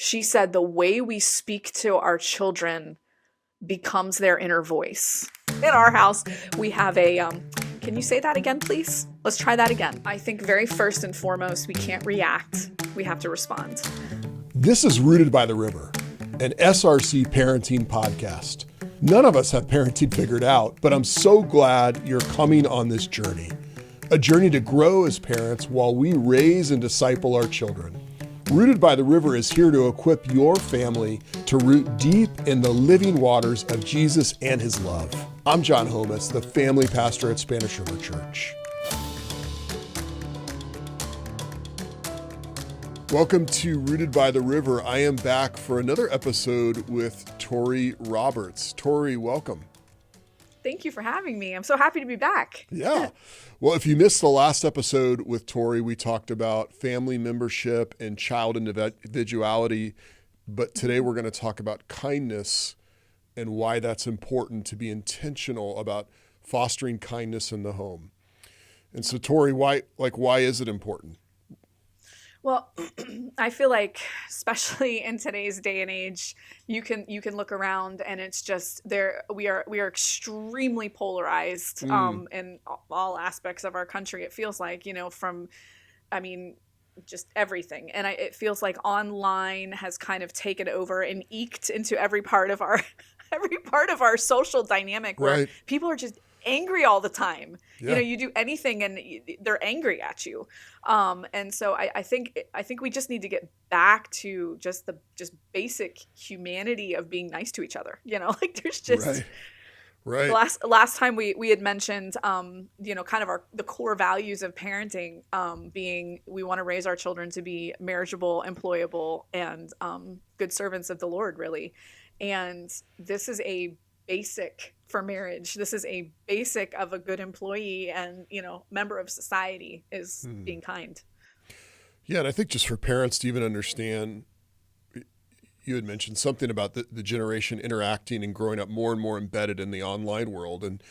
She said the way we speak to our children becomes their inner voice. In our house, we have a, can you say that again, please? Let's try that again. I think very first and foremost, we can't react. We have to respond. This is Rooted by the River, an SRC parenting podcast. None of us have parenting figured out, but I'm so glad you're coming on this journey. A journey to grow as parents while we raise and disciple our children. Rooted by the River is here to equip your family to root deep in the living waters of Jesus and his love. I'm John Houmes, the family pastor at Spanish River Church. Welcome to Rooted by the River. I am back for another episode with Torrey Roberts. Torrey, welcome. Thank you for having me. I'm so happy to be back. Yeah. Well, if you missed the last episode with Torrey, we talked about family membership and child individuality. But today we're going to talk about kindness and why that's important to be intentional about fostering kindness in the home. And so, Torrey, why is it important? Well, I feel like, especially in today's day and age, you can look around and it's just we are extremely polarized in all aspects of our country. It feels like, just everything. And it feels like online has kind of taken over and eked into every part of our social dynamic where Right. people are just angry all the time. Yeah. You do anything and they're angry at you. And so I think we just need to get back to just basic humanity of being nice to each other. There's just Right. last time we had mentioned kind of the core values of parenting being we want to raise our children to be marriageable, employable, and good servants of the Lord, really. And this is a basic for marriage. This is a basic of a good employee and, member of society is being kind. Yeah, and I think just for parents to even understand, you had mentioned something about the generation interacting and growing up more and more embedded in the online world. And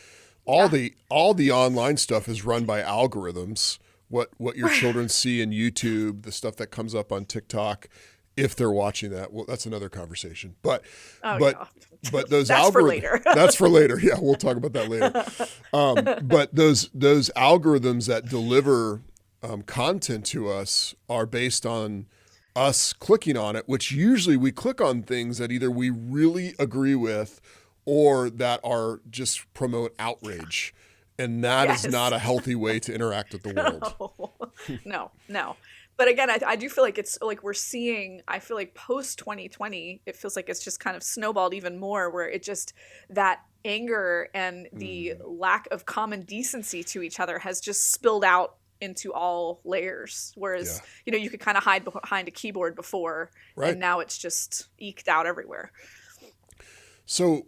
all the online stuff is run by algorithms. What your children see in YouTube, the stuff that comes up on TikTok, if they're watching that, well, that's another conversation. But those That's algorithms, for later. That's for later. Yeah, we'll talk about that later. But those algorithms that deliver content to us are based on us clicking on it, which usually we click on things that either we really agree with or that are just promote outrage. And that is not a healthy way to interact with the world. No. But again, I do feel like it's like we're seeing, I feel like post 2020, it feels like it's just kind of snowballed even more where it just, that anger and the lack of common decency to each other has just spilled out into all layers. Whereas, you could kind of hide behind a keyboard before, and now it's just eked out everywhere. So,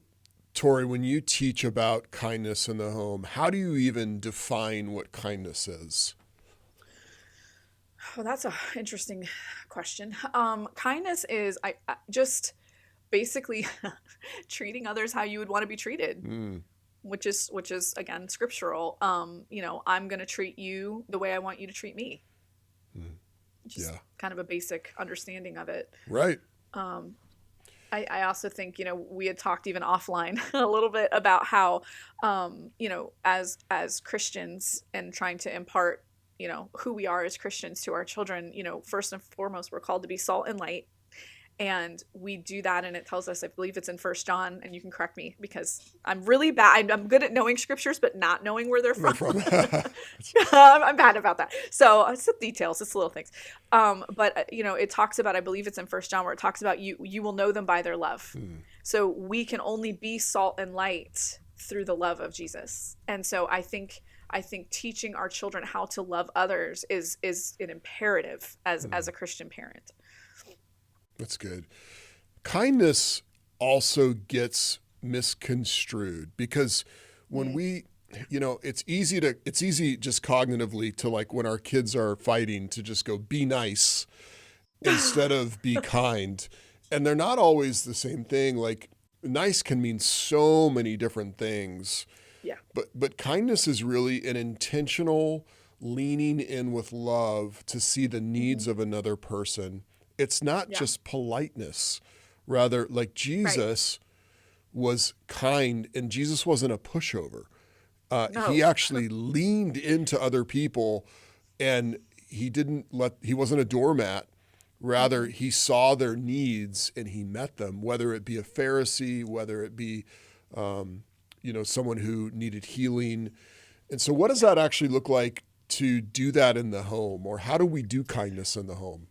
Torrey, when you teach about kindness in the home, how do you even define what kindness is? Well, that's an interesting question. Kindness is I just basically treating others how you would want to be treated, which is again scriptural. I'm going to treat you the way I want you to treat me. Just kind of a basic understanding of it. Right. I also think, we had talked even offline a little bit about how, as Christians and trying to impart who we are as Christians to our children, first and foremost, we're called to be salt and light. And we do that. And it tells us, I believe it's in 1 John, and you can correct me because I'm really bad. I'm good at knowing scriptures, but not knowing where they're from. I'm bad about that. So it's the details, it's the little things. But it talks about, I believe it's in 1 John where it talks about you will know them by their love. So we can only be salt and light through the love of Jesus. And so I think teaching our children how to love others is an imperative as a Christian parent. That's good. Kindness also gets misconstrued because when it's easy just cognitively to, like, when our kids are fighting, to just go be nice instead of be kind. And they're not always the same thing. Like, nice can mean so many different things. Yeah. But kindness is really an intentional leaning in with love to see the needs of another person It's not Yeah. just politeness. Rather, like Right. Jesus was kind, and Jesus wasn't a pushover. He No. actually leaned into other people, and he wasn't a doormat. Rather, Mm-mm. he saw their needs and he met them, whether it be a Pharisee, whether it be, someone who needed healing. And so what does Yeah. that actually look like to do that in the home, or how do we do kindness in the home?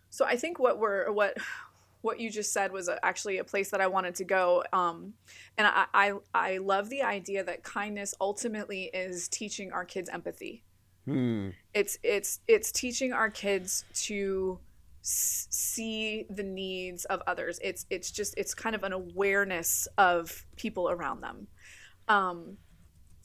So I think what you just said was actually a place that I wanted to go. And I love the idea that kindness ultimately is teaching our kids empathy. Hmm. It's teaching our kids to see the needs of others. It's kind of an awareness of people around them. Um,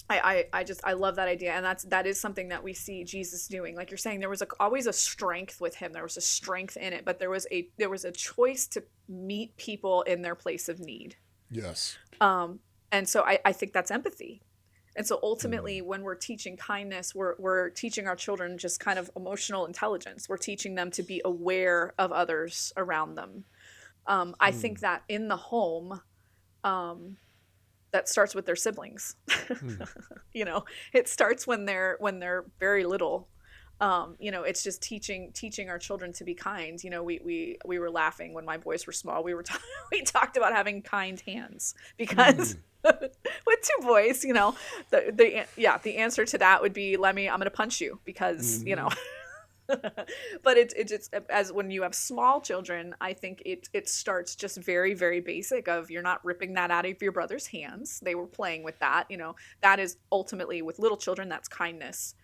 I love that idea, and that is something that we see Jesus doing. Like you're saying, there was always a strength with him. There was a strength in it, but there was a choice to meet people in their place of need. Yes. Um, and so I think that's empathy. And so Hmm. ultimately, when we're teaching kindness, we're teaching our children just kind of emotional intelligence. We're teaching them to be aware of others around them. I think Hmm. that in the home, um, that starts with their siblings. Hmm. It starts when they're very little. It's just teaching our children to be kind. We were laughing when my boys were small. We talked about having kind hands because Hmm. with two boys, the answer to that would be, Lemmy, I'm going to punch you because Hmm. but it's just, as when you have small children, I think it starts just very, very basic of, you're not ripping that out of your brother's hands. They were playing with that. That is ultimately, with little children, that's kindness.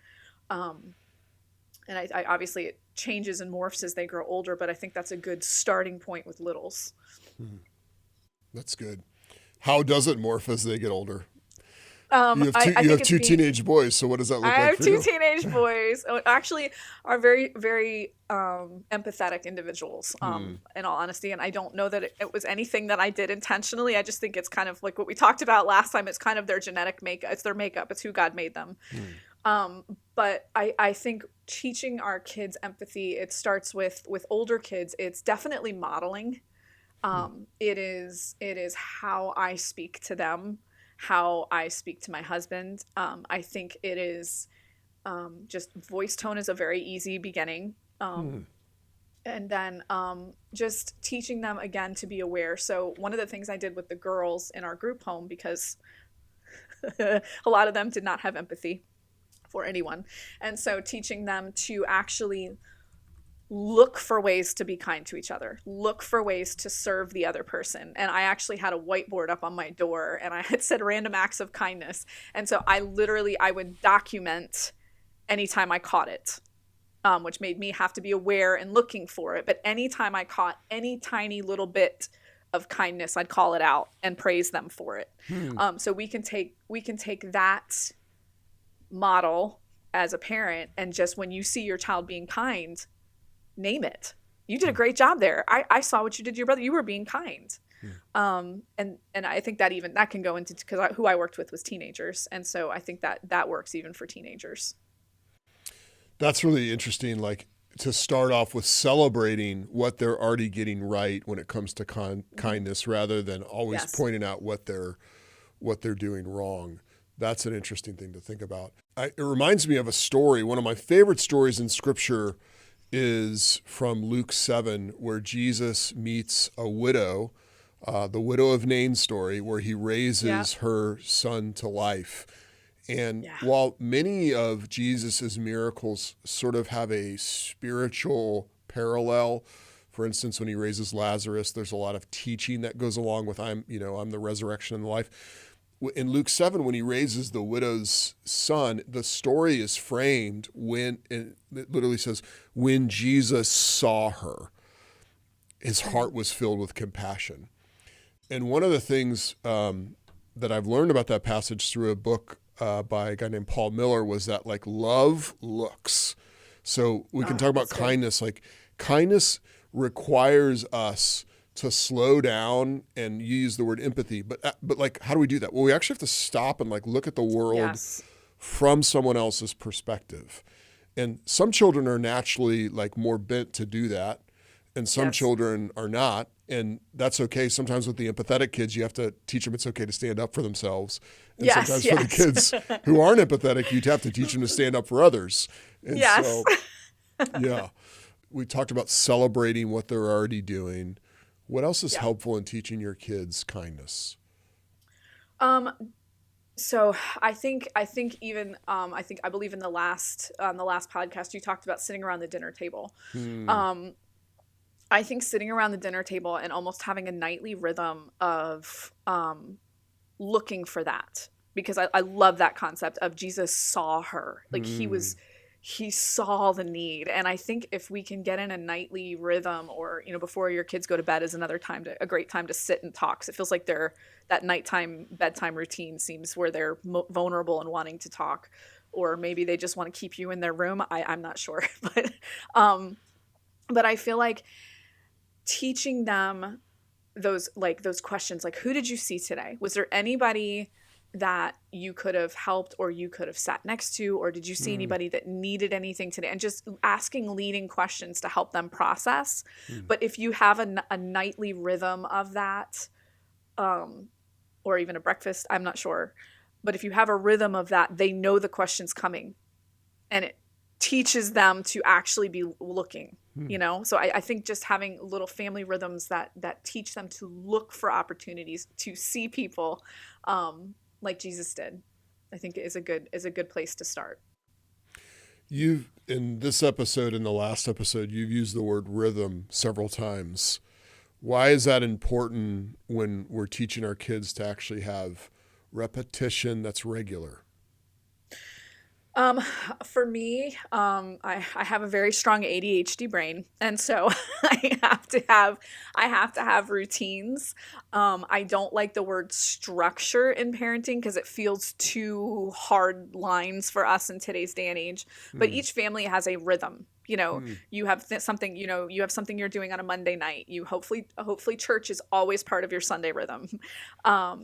um and I obviously, it changes and morphs as they grow older, but I think that's a good starting point with littles. Hmm. That's good. How does it morph as they get older? um You have i two. i You think have it's two being teenage boys. So what does that I look like have for two you? teenage boys. Actually, are very, very empathetic individuals. Hmm. In all honesty, and I don't know that it was anything that I did intentionally. I just think it's kind of like what we talked about last time. It's kind of their genetic makeup. It's their makeup. It's who God made them. Hmm. Um, but I think teaching our kids empathy, it starts with older kids. It's definitely modeling. Hmm. It is how I speak to them, how I speak to my husband. I think it is, just voice tone is a very easy beginning. Hmm. And then just teaching them again to be aware. So one of the things I did with the girls in our group home, because a lot of them did not have empathy for anyone, and so teaching them to actually look for ways to be kind to each other, look for ways to serve the other person. And I actually had a whiteboard up on my door, and I had said random acts of kindness. And so I would document anytime I caught it, which made me have to be aware and looking for it. But anytime I caught any tiny little bit of kindness, I'd call it out and praise them for it. Hmm. So we can take that model as a parent, and just when you see your child being kind, name it. You did a Hmm. great job there. I saw what you did to your brother. You were being kind. Hmm. And I think that can go into, because who I worked with was teenagers, and so I think that works even for teenagers. That's really interesting. Like to start off with celebrating what they're already getting right when it comes to Mm-hmm. kindness, rather than always Yes. pointing out what they're doing wrong. That's an interesting thing to think about. It reminds me of a story. One of my favorite stories in Scripture is from Luke 7, where Jesus meets a widow, the widow of Nain's story, where he Yeah. raises her son to life. And Yeah. while many of Jesus's miracles sort of have a spiritual parallel, for instance, when he raises Lazarus, there's a lot of teaching that goes along with I'm the resurrection and the life. In Luke 7, when he raises the widow's son, the story is framed when it literally says, when Jesus saw her, his heart Mm. was filled with compassion. And one of the things that I've learned about that passage through a book by a guy named Paul Miller was that, like, love looks. So we can Oh, talk about that's good. kindness. Like, kindness requires us to slow down, and you use the word empathy, but like, how do we do that? Well, we actually have to stop and like look at the world Yes. from someone else's perspective. And some children are naturally like more bent to do that, and some Yes. children are not. And that's okay. Sometimes with the empathetic kids, you have to teach them it's okay to stand up for themselves. And Yes. sometimes for the kids who aren't empathetic, you'd have to teach them to stand up for others. And Yes. so, yeah, we talked about celebrating what they're already doing. What else is Yeah. helpful in teaching your kids kindness? So I believe in the last podcast you talked about sitting around the dinner table. Hmm. Um, I think sitting around the dinner table and almost having a nightly rhythm of looking for that, because I love that concept of Jesus saw her, like Hmm. he saw the need. And I think if we can get in a nightly rhythm, or before your kids go to bed is a great time to sit and talk. So it feels like that nighttime bedtime routine seems where they're vulnerable and wanting to talk, or maybe they just want to keep you in their room. I'm not sure. Um but I feel like teaching them those questions, like, who did you see today? Was there anybody that you could have helped, or you could have sat next to, or did you see Hmm. anybody that needed anything today? And just asking leading questions to help them process. Hmm. But if you have a nightly rhythm of that, um, or even a breakfast, I'm not sure, but if you have a rhythm of that, they know the question's coming, and it teaches them to actually be looking. Hmm. So I think just having little family rhythms that teach them to look for opportunities to see people, like Jesus did, I think is a good place to start. You've, in this episode and the last episode, you've used the word rhythm several times. Why is that important when we're teaching our kids to actually have repetition that's regular? Um, for me, I have a very strong ADHD brain, and so I have to have routines. I don't like the word structure in parenting because it feels too hard lines for us in today's day and age. But Hmm. each family has a rhythm. Hmm. You have something, you have something you're doing on a Monday night. You hopefully church is always part of your Sunday rhythm.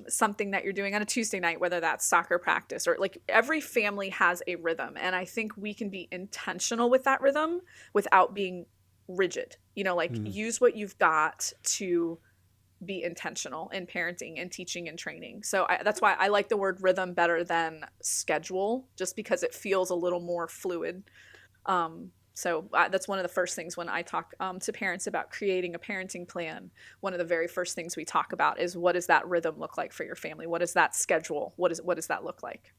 Something that you're doing on a Tuesday night, whether that's soccer practice, or like, every family has a rhythm. And I think we can be intentional with that rhythm without being rigid, like, Hmm. use what you've got to be intentional in parenting and teaching and training. So that's why I like the word rhythm better than schedule, just because it feels a little more fluid. That's one of the first things when I talk to parents about creating a parenting plan. One of the very first things we talk about is, what does that rhythm look like for your family? What is that schedule? What does that look like?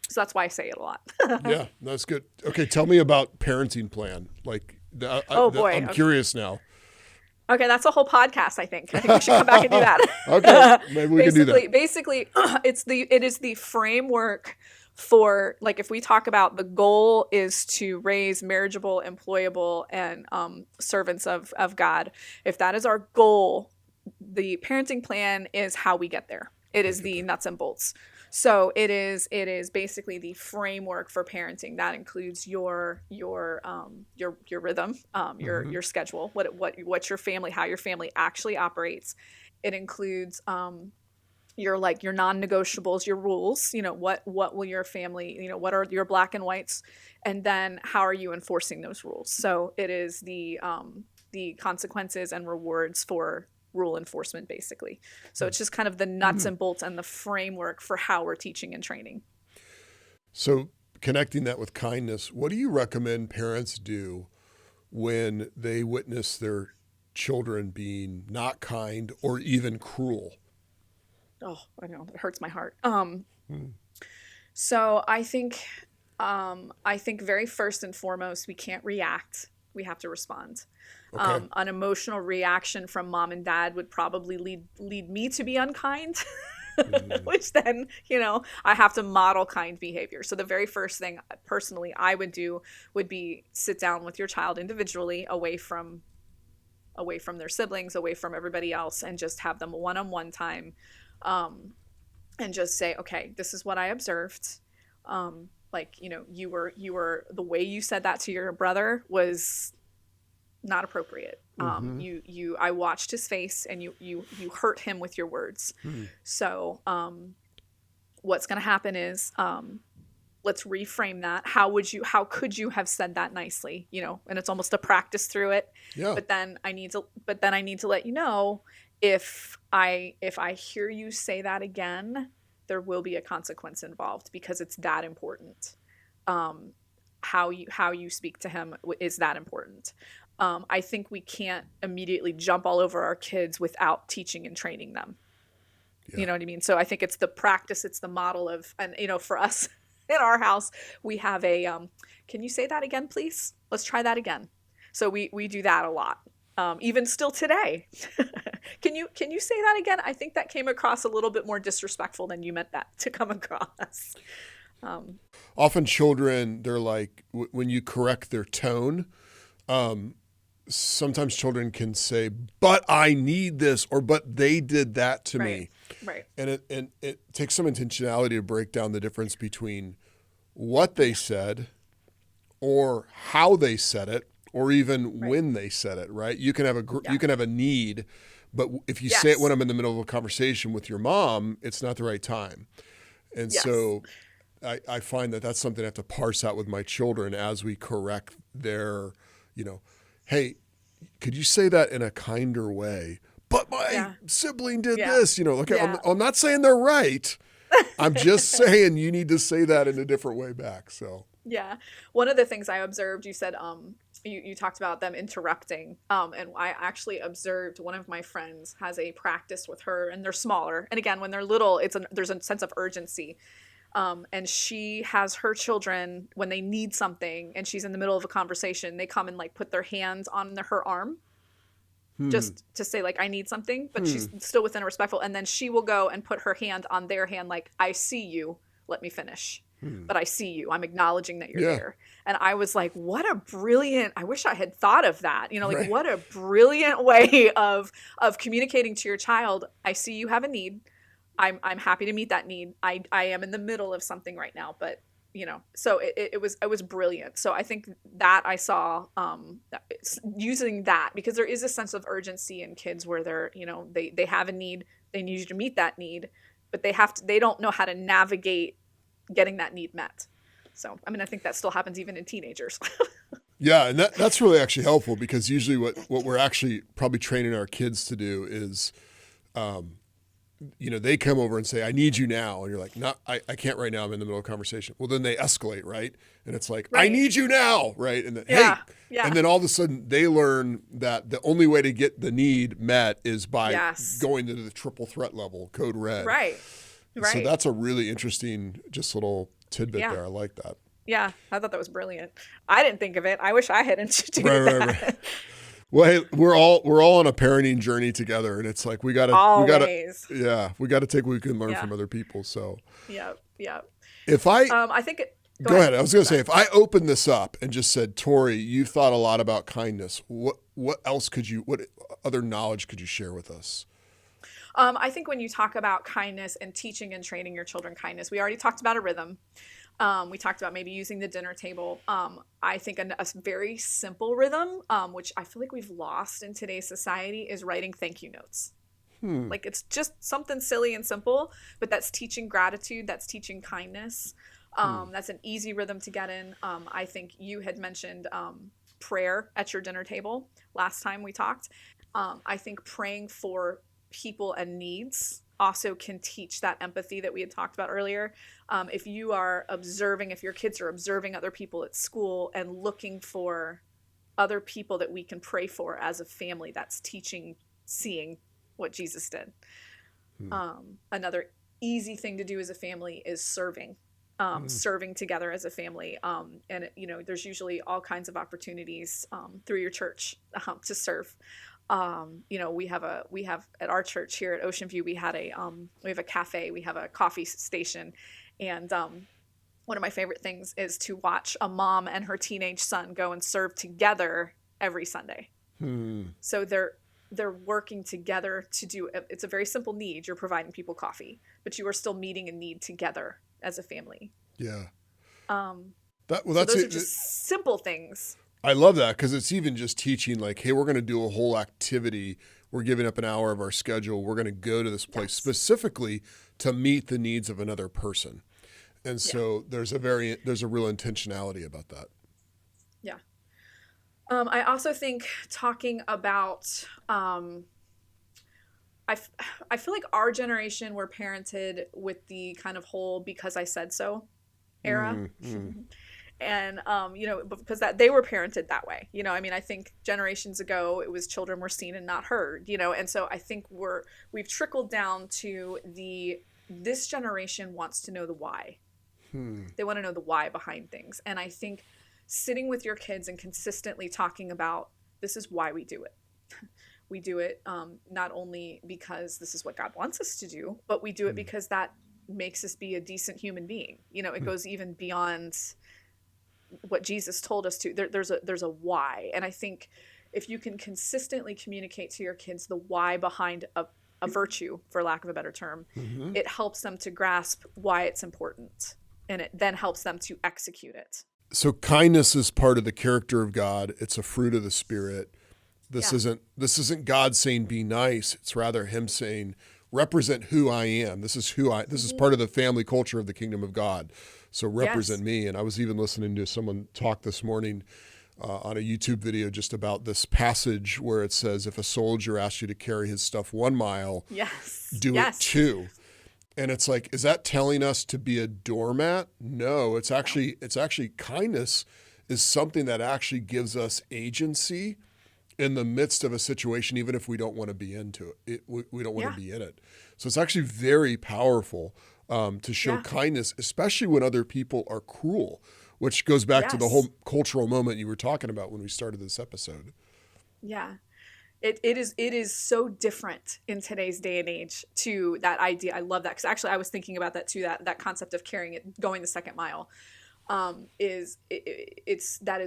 So that's why I say it a lot. Yeah, that's good. Okay, tell me about parenting plan. Like, Oh boy. I'm curious now. Okay, that's a whole podcast, I think. I think we should come back and do Okay, that. maybe we can do that. Basically, it is the framework for, like, if we talk about the goal is to raise marriageable, employable, and servants of God. If that is our goal, the parenting plan is how we get there. It is the nuts and bolts. So it is basically the framework for parenting. That includes your rhythm, Mm-hmm. your schedule, what your family, how your family actually operates. It includes your non-negotiables, your rules. What will your family, what are your black and whites, and then how are you enforcing those rules? So it is the consequences and rewards for rule enforcement, basically. So it's just kind of the nuts and bolts and the framework for how we're teaching and training. So, connecting that with kindness, what do you recommend parents do when they witness their children being not kind or even cruel? Oh, I know, it hurts my heart. Hmm. So I think very first and foremost, we can't react. We have to respond. Okay. An emotional reaction from mom and dad would probably lead me to be unkind, Hmm. which then, I have to model kind behavior. So the very first thing personally I would do would be sit down with your child individually, away from their siblings, away from everybody else, and just have them one-on-one time, and just say, okay, this is what I observed. Like, you were the way you said that to your brother was not appropriate. Hmm. I watched his face, and you hurt him with your words. Hmm. So what's going to happen is let's reframe that. How could you have said that nicely? And it's almost a practice through it. Yeah. But then I need to let you know, if I hear you say that again, there will be a consequence involved, because it's that important. How you speak to him is that important. I think we can't immediately jump all over our kids without teaching and training them. Yeah. You know what I mean? So I think it's the practice, it's the model of, and for us in our house, we have a, can you say that again, please? Let's try that again. So we do that a lot. Even still today. Can you say that again? I think that came across a little bit more disrespectful than you meant that to come across. Often children, they're like, when you correct their tone, sometimes children can say, but I need this, or but they did that to me. Right. And it takes some intentionality to break down the difference between what they said or how they said it, or even when they said it, right? You can have you can have a need, but if you say it when I'm in the middle of a conversation with your mom, it's not the right time. And so I find that that's something I have to parse out with my children as we correct their, hey, could you say that in a kinder way? But my sibling did this, okay, I'm not saying they're right. I'm just saying you need to say that in a different way back. So, yeah. One of the things I observed, you said, you talked about them interrupting. And I actually observed one of my friends has a practice with her, and they're smaller. And again, when they're little, there's a sense of urgency. And she has her children, when they need something and she's in the middle of a conversation, they come and like put their hands on her arm just to say like, I need something, but she's still within a respectful. And then she will go and put her hand on their hand. Like, I see you, let me finish, but I see you, I'm acknowledging that you're there. And I was like, what a brilliant, I wish I had thought of that, what a brilliant way of communicating to your child. I see you have a need. I'm happy to meet that need. I am in the middle of something right now, but so it was brilliant. So I think that I saw using that, because there is a sense of urgency in kids where they're, they have a need, they need you to meet that need, but they don't know how to navigate getting that need met. So, I mean, I think that still happens even in teenagers. Yeah. And that's really actually helpful, because usually what we're actually probably training our kids to do is, they come over and say, I need you now. And you're like, no, I can't right now. I'm in the middle of a conversation. Well, then they escalate, right? And it's like, I need you now, right? And then, and then all of a sudden they learn that the only way to get the need met is by going to the triple threat level, code red. Right. So that's a really interesting, just little tidbit there. I like that. Yeah. I thought that was brilliant. I didn't think of it. I wish I had introduced that. Right. Well, hey, we're all on a parenting journey together, and it's like we gotta take what we can learn from other people. So yeah. If I think go ahead. I was gonna say, if I opened this up and just said, Torrey, you've thought a lot about kindness. What other knowledge could you share with us? I think when you talk about kindness and teaching and training your children kindness, we already talked about a rhythm. We talked about maybe using the dinner table. I think a very simple rhythm, which I feel like we've lost in today's society, is writing thank you notes. Like, it's just something silly and simple, but that's teaching gratitude. That's teaching kindness. That's an easy rhythm to get in. I think you had mentioned prayer at your dinner table last time we talked. I think praying for people and needs also can teach that empathy that we had talked about earlier. If your kids are observing other people at school and looking for other people that we can pray for as a family, that's seeing what Jesus did. Another easy thing to do as a family is serving together as a family. And there's usually all kinds of opportunities through your church to serve. We have at our church here at Ocean View, we have a cafe, we have a coffee station. And one of my favorite things is to watch a mom and her teenage son go and serve together every Sunday. So they're working together to do, it's a very simple need. You're providing people coffee, but you are still meeting a need together as a family. Yeah. Those are just simple things. I love that, because it's even just teaching, like, hey, we're going to do a whole activity. We're giving up an hour of our schedule. We're going to go to this place specifically to meet the needs of another person. And Yeah. so there's a real intentionality about that. Yeah. I also think talking about, I, f- I feel like our generation were parented with the kind of whole because I said so era. Mm-hmm. And because that they were parented that way. I mean, I think generations ago it was children were seen and not heard, and so I think we've trickled down to this generation wants to know the why. They want to know the why behind things. And I think sitting with your kids and consistently talking about this is why we do it. We do it not only because this is what God wants us to do, but we do it because that makes us be a decent human being. It goes even beyond what Jesus told us to. There's a why. And I think if you can consistently communicate to your kids the why behind a virtue, for lack of a better term, it helps them to grasp why it's important. And it then helps them to execute it. So kindness is part of the character of God. It's a fruit of the Spirit. This isn't God saying be nice. It's rather him saying represent who I am. This is part of the family culture of the kingdom of God. So represent me. And I was even listening to someone talk this morning on a YouTube video just about this passage where it says, if a soldier asks you to carry his stuff 1 mile, do it 2. And it's like, is that telling us to be a doormat? No, it's actually kindness is something that actually gives us agency in the midst of a situation, even if we don't want to be into it. We don't want to be in it. So it's actually very powerful to show kindness, especially when other people are cruel, which goes back to the whole cultural moment you were talking about when we started this episode. Yeah. It is so different in today's day and age to that idea. I love that because actually I was thinking about that too. That concept of carrying it, going the second mile, that is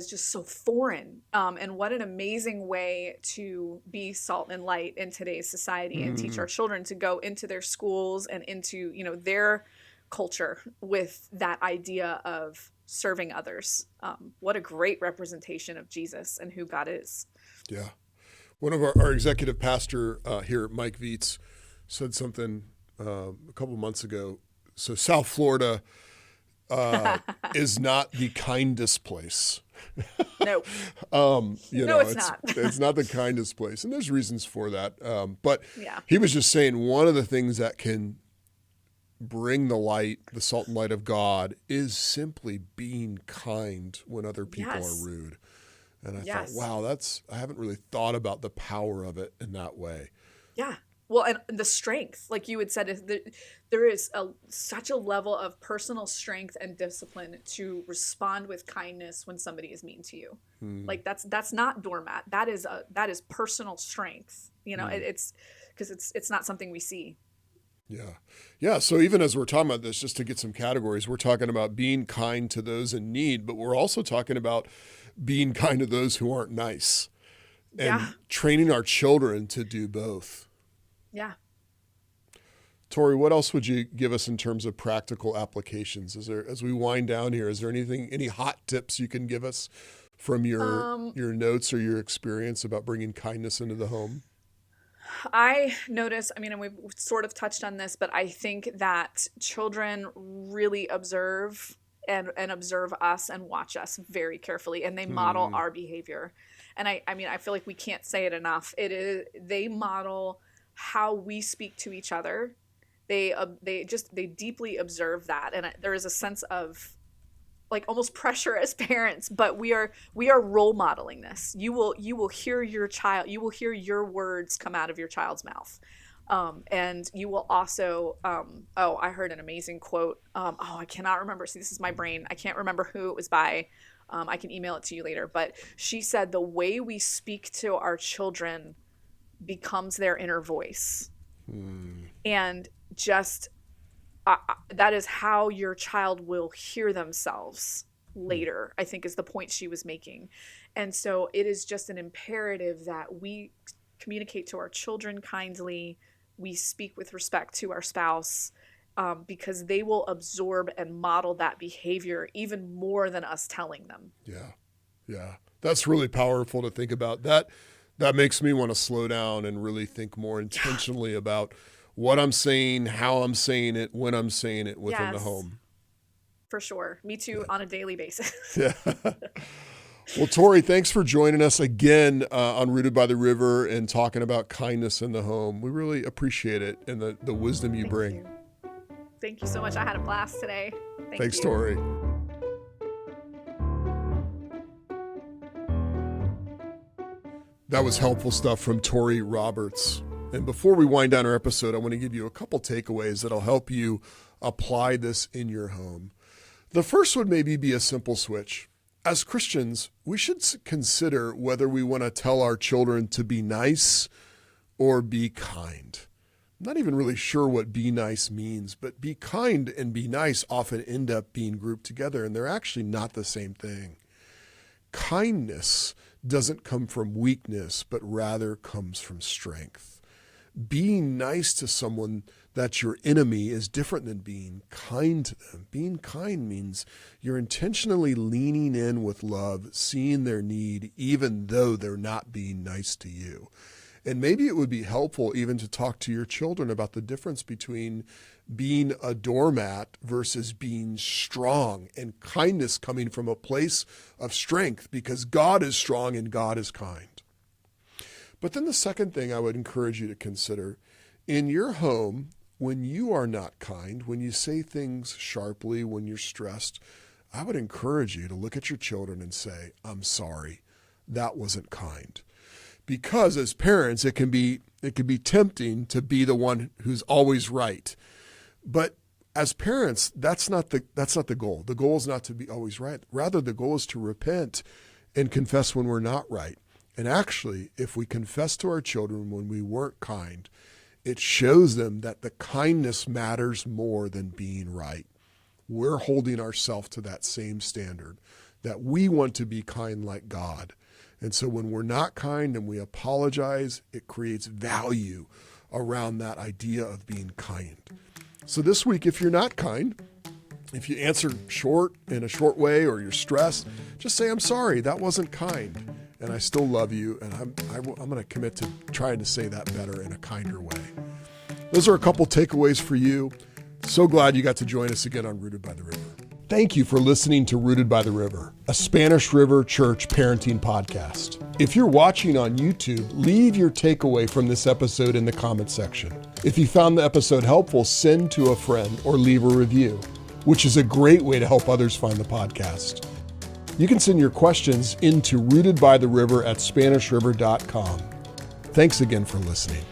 just so foreign. And what an amazing way to be salt and light in today's society and teach our children to go into their schools and into their culture with that idea of serving others. What a great representation of Jesus and who God is. Yeah. One of our executive pastor here, Mike Vietz, said something a couple months ago. So South Florida is not the kindest place. No. It's not. It's not the kindest place. And there's reasons for that. But he was just saying one of the things that can bring the light, the salt and light of God, is simply being kind when other people are rude. And I thought, wow, I haven't really thought about the power of it in that way. Yeah. Well, and the strength, like you had said, there is such a level of personal strength and discipline to respond with kindness when somebody is mean to you. Like that's not doormat. That is personal strength. It's because it's not something we see. Yeah. Yeah. So even as we're talking about this, just to get some categories, we're talking about being kind to those in need, but we're also talking about being kind to those who aren't nice and training our children to do both. Yeah. Torrey, what else would you give us in terms of practical applications? As we wind down here, is there any hot tips you can give us from your notes or your experience about bringing kindness into the home? I notice, and we've sort of touched on this, but I think that children really observe and observe us and watch us very carefully, and they model our behavior. And I feel like we can't say it enough. They model how we speak to each other. They deeply observe that, and there is a sense of like almost pressure as parents, but we are role modeling this. You will hear your words come out of your child's mouth. And you will also, I heard an amazing quote. I cannot remember. See, this is my brain. I can't remember who it was by. I can email it to you later. But she said the way we speak to our children becomes their inner voice. And just that is how your child will hear themselves later, I think is the point she was making. And so it is just an imperative that we communicate to our children kindly. We speak with respect to our spouse, because they will absorb and model that behavior even more than us telling them. Yeah. That's really powerful to think about. That makes me want to slow down and really think more intentionally about what I'm saying, how I'm saying it, when I'm saying it within the home. for sure. Me too, on a daily basis. Yeah. Well, Torrey, thanks for joining us again on Rooted by the River and talking about kindness in the home. We really appreciate it and the wisdom you bring. Thank you so much. I had a blast today. Thanks, Torrey. That was helpful stuff from Torrey Roberts. And before we wind down our episode, I want to give you a couple takeaways that'll help you apply this in your home. The first would maybe be a simple switch. As Christians, we should consider whether we want to tell our children to be nice or be kind. I'm not even really sure what be nice means, but be kind and be nice often end up being grouped together, and they're actually not the same thing. Kindness doesn't come from weakness, but rather comes from strength. Being nice to someone that's your enemy is different than being kind to them. Being kind means you're intentionally leaning in with love, seeing their need, even though they're not being nice to you. And maybe it would be helpful even to talk to your children about the difference between being a doormat versus being strong, and kindness coming from a place of strength, because God is strong and God is kind. But then the second thing I would encourage you to consider, in your home, when you are not kind, when you say things sharply, when you're stressed, I would encourage you to look at your children and say, I'm sorry, that wasn't kind. Because as parents, it can be tempting to be the one who's always right. But as parents, that's not the goal. The goal is not to be always right. Rather, the goal is to repent and confess when we're not right. And actually, if we confess to our children when we weren't kind, it shows them that the kindness matters more than being right. We're holding ourselves to that same standard, that we want to be kind like God. And so when we're not kind and we apologize, it creates value around that idea of being kind. So this week, if you're not kind, if you answer short in a short way or you're stressed, just say, I'm sorry, that wasn't kind. And I still love you, and I'm going to commit to trying to say that better in a kinder way. Those are a couple takeaways for you. So glad you got to join us again on Rooted by the River. Thank you for listening to Rooted by the River, a Spanish River Church parenting podcast. If you're watching on YouTube, leave your takeaway from this episode in the comment section. If you found the episode helpful, send to a friend or leave a review, which is a great way to help others find the podcast. You can send your questions into rootedbytheriver@SpanishRiver.com. Thanks again for listening.